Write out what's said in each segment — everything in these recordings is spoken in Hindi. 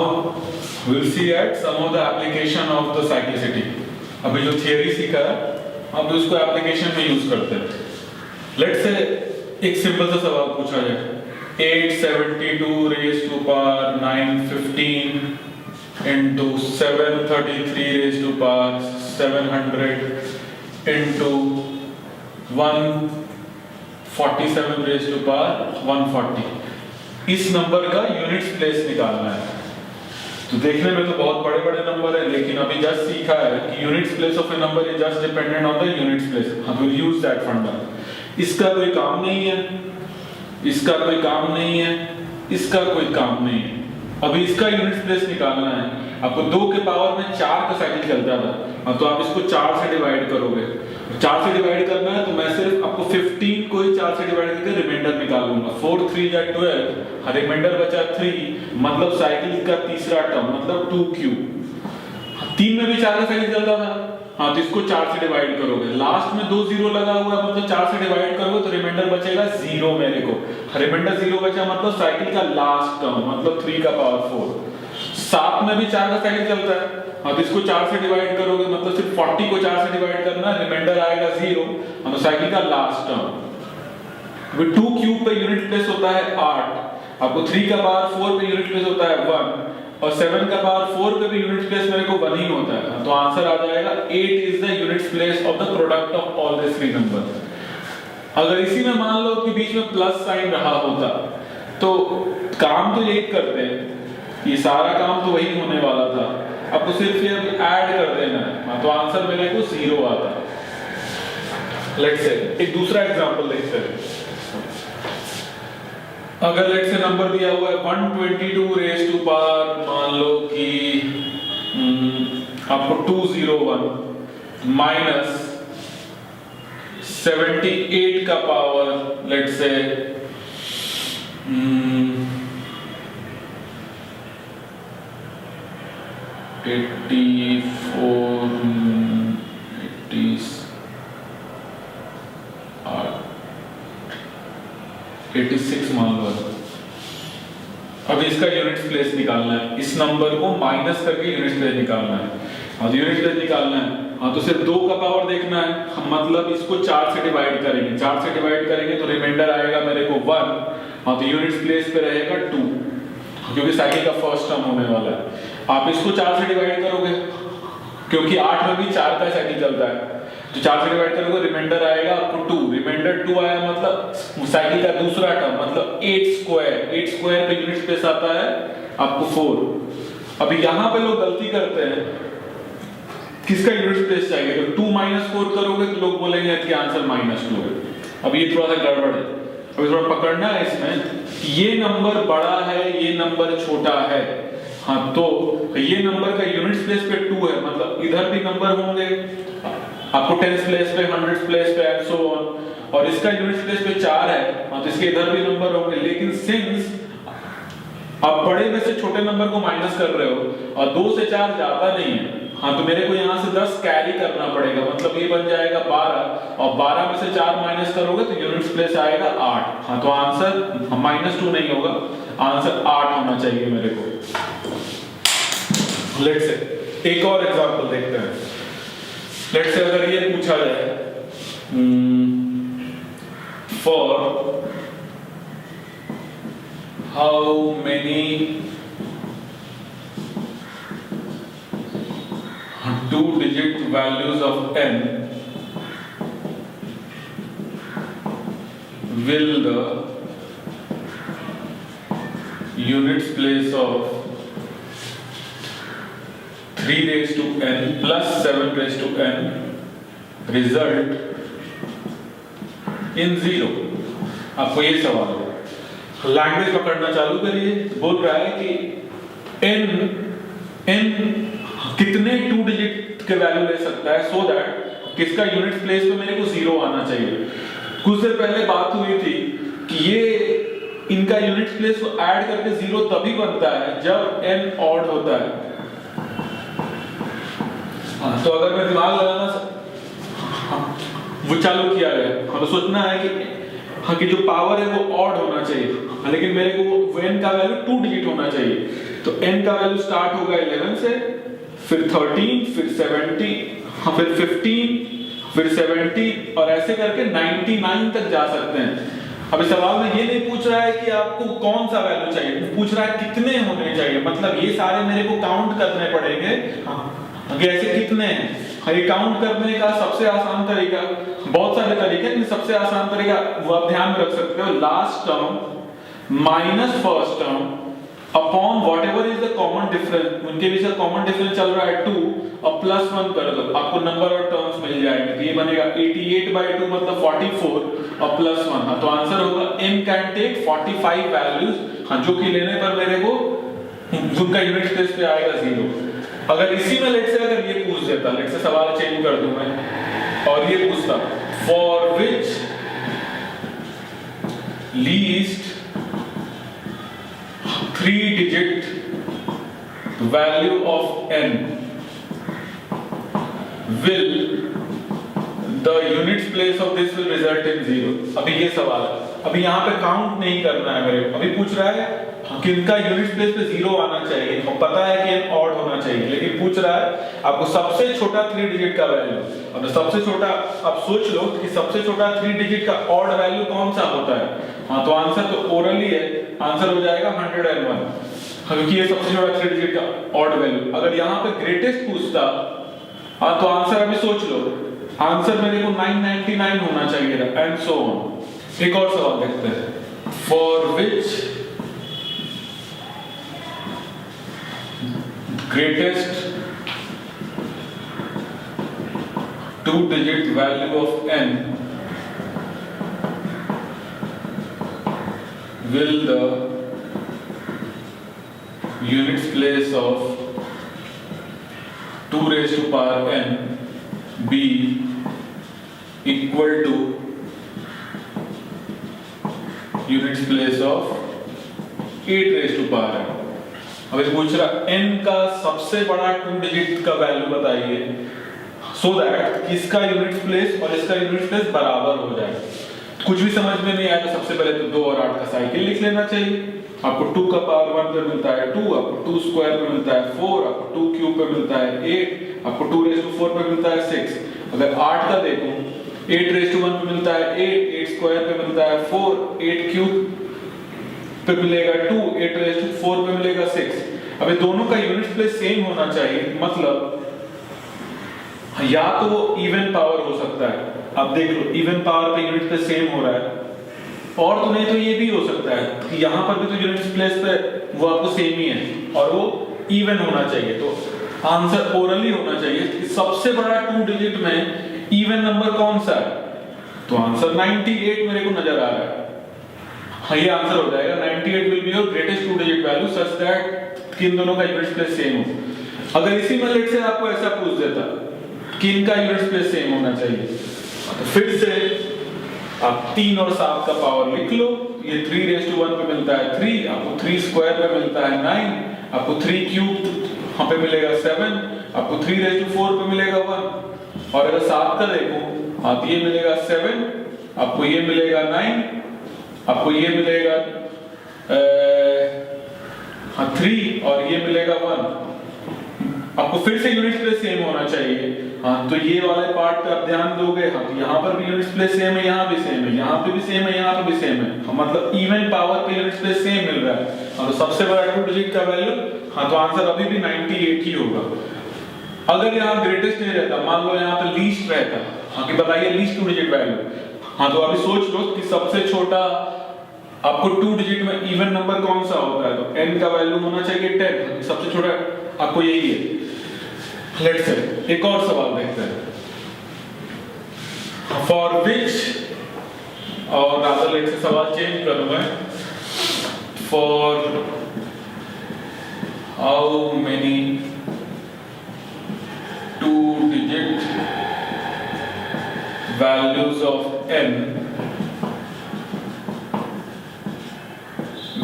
Now we'll see at some of the application of the cyclicity. अभी जो theory सीखा है अब उसको application में use करते हैं. Let's say एक simple सा सवाल पूछा जाए 872 raised to power 915 into 733 raised to power 700 into 147 raised to power 140. इस नंबर का यूनिट्स प्लेस निकालना है. तो देखने में तो बहुत बड़े बड़े नंबर है, लेकिन अभी जस्ट सीखा है कि units place of A number is just dependent on the units place. हम विल यूज दैट फंडा. इसका कोई काम नहीं है, इसका कोई काम नहीं है, इसका कोई काम नहीं है. अभी इसका यूनिट्स प्लेस निकालना है. आपको 2 के पावर में 4 का साइकिल चलता था, तो आप इसको 4 से डिवाइड करोगे. 4 से डिवाइड करना है तो मैं सिर्फ आपको 15 को ही 4 से डिवाइड करके रिमाइंडर निकाल लूंगा. 4 3 या 12, रिमाइंडर बचा 3, मतलब साइकिल का तीसरा टर्म मतलब 2 क्यूब. 3 में भी 4 का साइकिल चलता था, हाँ तो इसको 4 से डिवाइड करोगे. लास्ट में 2 0 लगा हुआ है, मतलब 4 से डिवाइड करोगे तो रिमाइंडर बचेगा 0. मेरे को रिमाइंडर 0 बचा, मतलब साइकिल का लास्ट टर्म मतलब 3 का पावर 4. 7 में भी 4 का साइकिल चलता है, हाँ तो इसको 4 से डिवाइड करोगे, मतलब सिर्फ 40 को 4 से डिवाइड करना है, रिमाइंडर आएगा 0, तो साइकिल का लास्ट टर्म. 2 क्यूब पे यूनिट प्लेस होता है 8, आपको 3 का पावर 4 पे यूनिट प्लेस होता है 1, और 7 का पावर 4 पे भी यूनिट प्लेस मेरे को 1 ही होता है. तो आंसर आ जाएगा 8 is the unit place of the product of all this 3 number. अगर इसी में मान लो कि बीच में प्लस साइन रहा होता तो काम तो यही करते हैं, ये सारा काम तो वही होने वाला था. आपको सिर्फ ये ऐड कर देना है, तो आंसर मेरे को 0 आता. लेट्स से एक दूसरा एग्जांपल देखते हैं. अगर लेट्स से नंबर दिया हुआ है 122 रेज़ टू पावर, मान लो कि आपको 201 माइनस 78 का पावर लेट्स से 86 मान लो. अब इसका यूनिट प्लेस निकालना है. इस नंबर को माइनस करके यूनिट प्लेस निकालना है. हाँ तो यूनिट प्लेस निकालना है, हाँ तो सिर्फ 2 का पावर देखना है. हम मतलब इसको 4 से डिवाइड करेंगे. 4 से डिवाइड करेंगे तो रिमाइंडर आएगा मेरे को 1, हाँ तो यूनिट प्लेस पे रहेगा 2, क्योंकि साइकिल का फर्स्ट टर्म होने वाला है. आप इसको 4 से डिवाइड करोगे, क्योंकि 8 में भी 4 का साइकिल चलता है, तो 4 से डिवाइड करोगे रिमाइंडर आएगा आपको 2. रिमाइंडर 2 आया मतलब साइकिल का दूसरा टर्म मतलब 8 स्क्वायर. 8 स्क्वायर पे यूनिट प्लेस आता है आपको 4. अभी यहाँ पे लोग गलती करते हैं, किसका यूनिट प्लेस चाहिए, तो 2 - 4 करोगे तो लोग बोलेंगे कि आंसर -2 है. अब ये थोड़ा सा गड़बड़ है. अभी थोड़ा पकड़ना है इसमें, ये नंबर बड़ा है, ये नंबर छोटा है. हाँ तो ये नंबर का यूनिट प्लेस पे 2 है, मतलब इधर भी नंबर होंगे आपको 10th प्लेस पे, 100th प्लेस पे एंड सो ऑन, और इसका यूनिट प्लेस पे 4 है, हाँ तो इसके इधर भी नंबर होंगे. लेकिन सिंस आप बड़े में से छोटे नंबर को माइनस कर रहे हो और 2 से 4 जाता नहीं है, हाँ तो मेरे को यहाँ से 10 कैरी करना पड़ेगा, मतलब ये बन जाएगा 12, और 12 में से 4 माइनस करोगे तो यूनिट प्लेस आएगा 8. हाँ तो आंसर -2 नहीं होगा, आंसर 8 होना चाहिए मेरे को. लेट्स से एक और एग्जांपल देखते हैं. लेट्स से अगर ये पूछा जाए for how many 2-digit values of n will the units place of 3 raised to n plus 7 raised to n result in 0. आपको ये सवाल है, लैंग्वेज पकड़ना चालू करिए. बोल रहा है कि n कितने 2 डिजिट के वैल्यू ले सकता है, सो दैट किसका यूनिट प्लेस पे मेरे को 0 आना चाहिए. कुछ देर पहले बात हुई थी कि ये इनका यूनिट प्लेस को ऐड करके 0 तभी बनता है जब n ऑड होता है. तो अगर मैं दिमाग लगाना वो चालू किया गया, हमें सोचना है कि हाँ कि जो पावर है वो ऑड होना चाहिए, लेकिन मेरे को n का वैल्यू 2 डिजिट होना चाहिए. तो n का वैल्यू स्टार्ट होगा 11 से, फिर 13, फिर 70, फिर 15, फिर 70 और ऐसे करके 99 तक जा सकते हैं। अभी सवाल में ये नहीं पूछ रहा है कि आपको कौन सा वैल्यू चाहिए, पूछ रहा है कितने होने चाहिए, मतलब ये सारे मेरे को काउंट करने पड़ेंगे कि ऐसे कितने हैं। ये काउंट करने का सबसे आसान तरीका, बहुत सारे तरीके हैं, सबसे आसान तरीका वो आप ध्यान में रख सकते हो, last term minus first term upon whatever is the common difference, उनके बीच का कॉमन डिफरेंस चल रहा है 2 और प्लस 1 कर दो, आपको नंबर और टर्म्स मिल जाएंगे। तो ये बनेगा 88/2 मतलब 44 और प्लस 1, तो आंसर होगा n कैन टेक 45 वैल्यूज, हाँ, जो कि लेने पर मेरे को उनका यूनिट स्पेस पे आएगा 0। अगर इसी में लेट से अगर ये पूछ देता, लेट से सवाल चेंज कर दूं मैं और ये पूछता for which least 3-digit value of n will the units place of this will result in 0। अभी ये सवाल है, अभी यहाँ पे काउंट नहीं करना है मेरे को, अभी पूछ रहा है किनका यूनिट प्लेस पे 0 आना चाहिए और पता है कि n ऑड होना चाहिए, लेकिन पूछ रहा है आपको सबसे छोटा 3 डिजिट का वैल्यू। अब सबसे छोटा आप सोच लो कि सबसे छोटा 3 डिजिट का ऑड वैल्यू कौन सा होता है, हाँ, तो आंसर तो ओरली है, आंसर हो जाएगा 101, क्योंकि ये सबसे छोटा 3 डिजिट का ऑड वैल्यू। अगर यहाँ पे ग्रेटेस्ट पूछता, हाँ, तो आंसर अभी सोच लो, आंसर मेरे को 999 होना चाहिए था, एंड सो ऑन। एक और सवाल देखते हैं, for which greatest 2-digit value of n will the units place of 2 raised to power n be equal to units place of 8 raised to power n। अब ये पूछ रहा n का सबसे बड़ा 2 डिजिट का वैल्यू बताइए, सो दैट इसका यूनिट प्लेस और इसका यूनिट प्लेस बराबर हो जाए। कुछ भी समझ में नहीं आया तो सबसे पहले तो 2 और 8 का साइकिल लिख लेना चाहिए। आपको 2 का पावर 1 पे मिलता है 2, आपको 2 स्क्वायर पे मिलता है 4, आपको 2 क्यूब पे मिलता है 8, आपको 2 रेज़ टू 4 पे मिलता है 6। अगर 8 का देखूं, 8 रेज़ टू 1 पे मिलता है 8, 8 स्क्वायर पे मिलता है 4, 8 क्यूब पे मिलेगा 2, 8 रेज़ टू 4 पे मिलेगा 6। अब ये दोनों का यूनिट प्लेस सेम होना चाहिए, मतलब या तो वो इवन पावर हो सकता है, अब देख लो इवन पावर पे यूनिट प्लेस सेम हो रहा है, और तो नहीं तो ये भी हो सकता है कि यहाँ पर भी तो यूनिट प्लेस पे वो आपको सेम ही है और वो इवन होना चाहिए। तो आंसर ओरली होना चाहिए कि सबसे बड़ा 2 डिजिट में इवन नंबर कौन सा है, तो आंसर 98 मेरे को नजर आ रहा है। हाँ, ये आंसर हो जाएगा 98 will be your greatest 2 digit value such that कि इन दोनों का यूनिट प्लेस सेम हो। अगर इसी में लेट से आपको ऐसा पूछ देता कि इनका यूनिट प्लेस सेम होना चाहिए, तो फिर से आप 3 और 7 का पावर लिख लो, ये 3 रेज़ टू 1 पे मिलता है 3, आपको 3 स्क्वायर पे मिलता है 9, आपको 3 क्यूब वहां पे मिलेगा 7, आपको 3 रेज़ टू 4 पे मिलेगा 1, और अगर 7 का देखो, हाँ, तो ये मिलेगा 7, आपको ये मिलेगा 9, आपको ये मिलेगा 3 और ये मिलेगा 1। आपको फिर से यूनिट प्लेस सेम होना चाहिए, हाँ, तो ये वाले पार्ट पे आप ध्यान दोगे, हाँ, तो यहाँ पर भी यूनिट प्लेस सेम है, यहाँ भी सेम है, यहाँ पे भी सेम है, यहाँ पे भी सेम है, हाँ, मतलब इवन पावर पे यूनिट प्लेस सेम मिल रहा है। हाँ, तो सबसे बड़ा 2 डिजिट का वैल्यू, हाँ, तो आंसर अभी भी 98 ही होगा। अगर यहाँ ग्रेटेस्ट नहीं रहता, मान लो यहाँ पे लीस्ट रहता, हाँ, कि बताइए लीस्ट 2 डिजिट वैल्यू, हाँ, तो अभी सोच लो कि सबसे छोटा आपको 2 डिजिट में इवन नंबर कौन सा होता है, तो n का वैल्यू होना चाहिए 10, सबसे छोटा आपको यही है। लेट्स से एक और सवाल देखते हैं, फॉर विच, और रादर लेट से सवाल चेंज करूंगा, for how many 2 digit values of n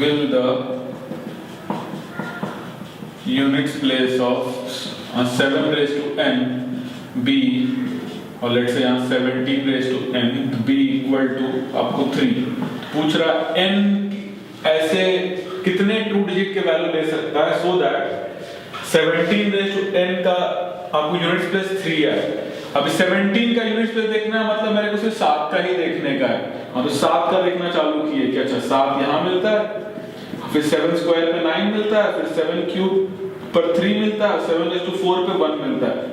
will the units place of 7 raised to n be, और लेट्स से यहाँ 17 raised to n be equal to आपको 3। पूछ रहा n ऐसे कितने 2 डिजिट के वैल्यू ले सकता है, so that 17 raise to n का आपको यूनिट्स प्लेस 3 है। अभी 17 का यूनिट्स प्लेस देखना है, मतलब मेरे को सिर्फ 7 का ही देखने का है। हाँ, तो 7 का देखना चालू किए कि अच्छा 7 यहाँ मिलता है, फिर 7 स्क्वायर पे 9 मिलता है, फिर 7 क्यूब पर 3 मिलता है, 7 रेज़ टू 4 पे 1 मिलता है।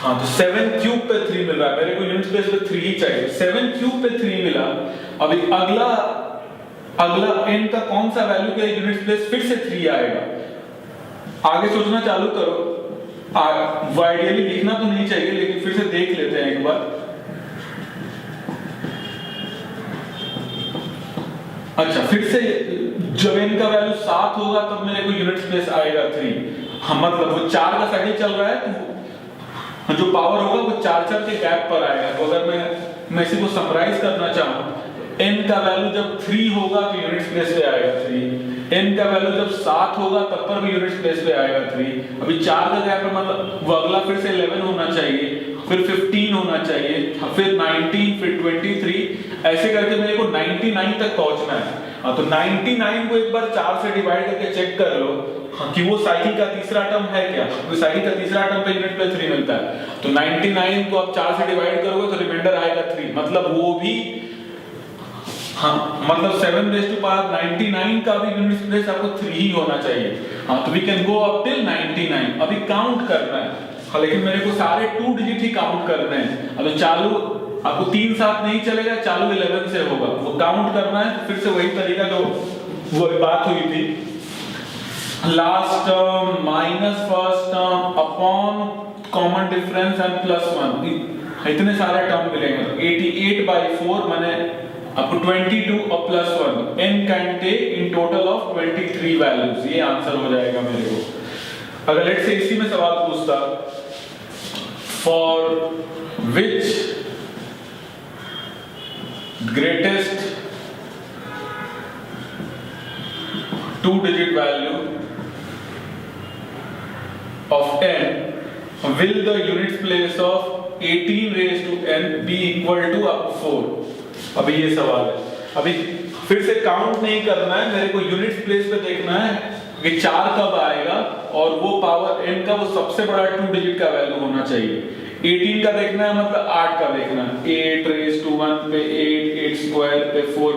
हाँ, तो 7 क्यूब पे 3 मिल रहा है, मेरे को यूनिट प्लेस पे 3 ही चाहिए। 7 क्यूब पे 3 मिला। अभी अगला n का कौन सा वैल्यू के यूनिट प्लेस फिर से 3 आएगा। आगे सोचना चालू करो। आइडियली लिखना तो नहीं चाहिए, लेकिन फिर से देख लेते हैं एक बार। अच्छा, फिर से जब n का वैल्यू 7 होगा तब मेरे को यूनिट प्लेस आएगा 3। हाँ, मतलब वो 4 का साइकिल चल रहा है, तो जो पावर होगा वो 4 के गैप पर आएगा। तो अगर मैं इसी को समराइज करना चाहूँ, n का वैल्यू जब 3 होगा तो यूनिट प्लेस पे आएगा 3, n का वैल्यू जब 7 होगा तब पर भी यूनिट प्लेस पे आएगा 3। अभी 4 का गैप है, मतलब वो अगला फिर से 11 होना चाहिए, फिर 15 होना चाहिए, फिर 19, फिर 23, ऐसे करके मेरे को 99 तक पहुंचना है। हाँ, तो 99 को एक बार 4 से डिवाइड करके चेक कर लो। हाँ, कि वो साइकिल का तीसरा टर्म है क्या। तो साइकिल का तीसरा टर्म पे यूनिट प्लेस 3 मिलता है, तो 99 को आप 4 से डिवाइड करोगे तो रिमाइंडर आएगा 3, मतलब वो भी हाँ, मतलब 7 रेज़ टू पावर 99 का भी यूनिट प्लेस आपको 3 ही होना चाहिए। हाँ, तो we can go up till 99। अभी काउंट करना है। हाँ, लेकिन मेरे को सारे 2 डिजिट ही काउंट करने हैं। अब चालू आपको 3 साथ नहीं चलेगा, चालू 11 से होगा, वो काउंट करना है। फिर से वही तरीका जो वो बात हुई थी, last term minus first term upon common difference and plus 1, इतने सारे टर्म मिलेंगे। 88/4 मैंने आपको 22 और plus 1, n can take in total of 23 values, ये आंसर हो जाएगा मेरे को। अगर लेट्स से इसी में सवाल पूछता, for which greatest 2 digit value of n will the unit place of 18 raised to n be equal to up 4। अभी ये सवाल है। अभी फिर से काउंट नहीं करना है, मेरे को यूनिट प्लेस पे देखना है कि 4 कब आएगा और वो पावर n का वो सबसे बड़ा 2 डिजिट का वैल्यू होना चाहिए। 18 का देखना है, मतलब 8 का देखना है। 8 रेज़ टू 1 पे 8 स्क्वायर पे 4,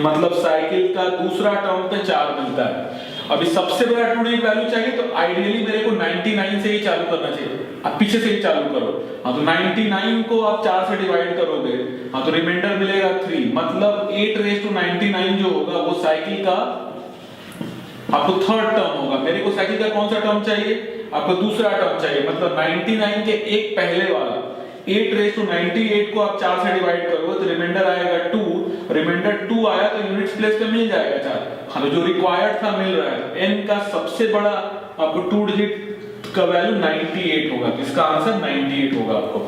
मतलब साइकिल का दूसरा टर्म पे 4 मिलता है। अभी सबसे बड़ा 2 डिजिट वैल्यू चाहिए, तो आइडियली मेरे को 99 से ही चालू करना चाहिए। आप पीछे से ही चालू करो। हाँ, तो 99 को आप 4 से डिवाइड करोगे, हाँ, तो रिमाइंडर मिलेगा 3, मतलब 8 रेज़ टू 99 जो होगा वो साइकिल का आपको थर्ड टर्म होगा। मेरे को साइकिल का कौन सा टर्म चाहिए, आपको दूसरा टर्म चाहिए, मतलब 99 के एक पहले वाला। 8 रेज़ टू 98 को आप 4 से डिवाइड करोगे तो रिमाइंडर आएगा 2, रिमाइंडर 2 आया तो यूनिट प्लेस पे मिल जाएगा 4। हाँ, तो जो रिक्वायर्ड था मिल रहा है। n का सबसे बड़ा आपको 2 डिजिट का वैल्यू 98 होगा, इसका आंसर 98 होगा आपको।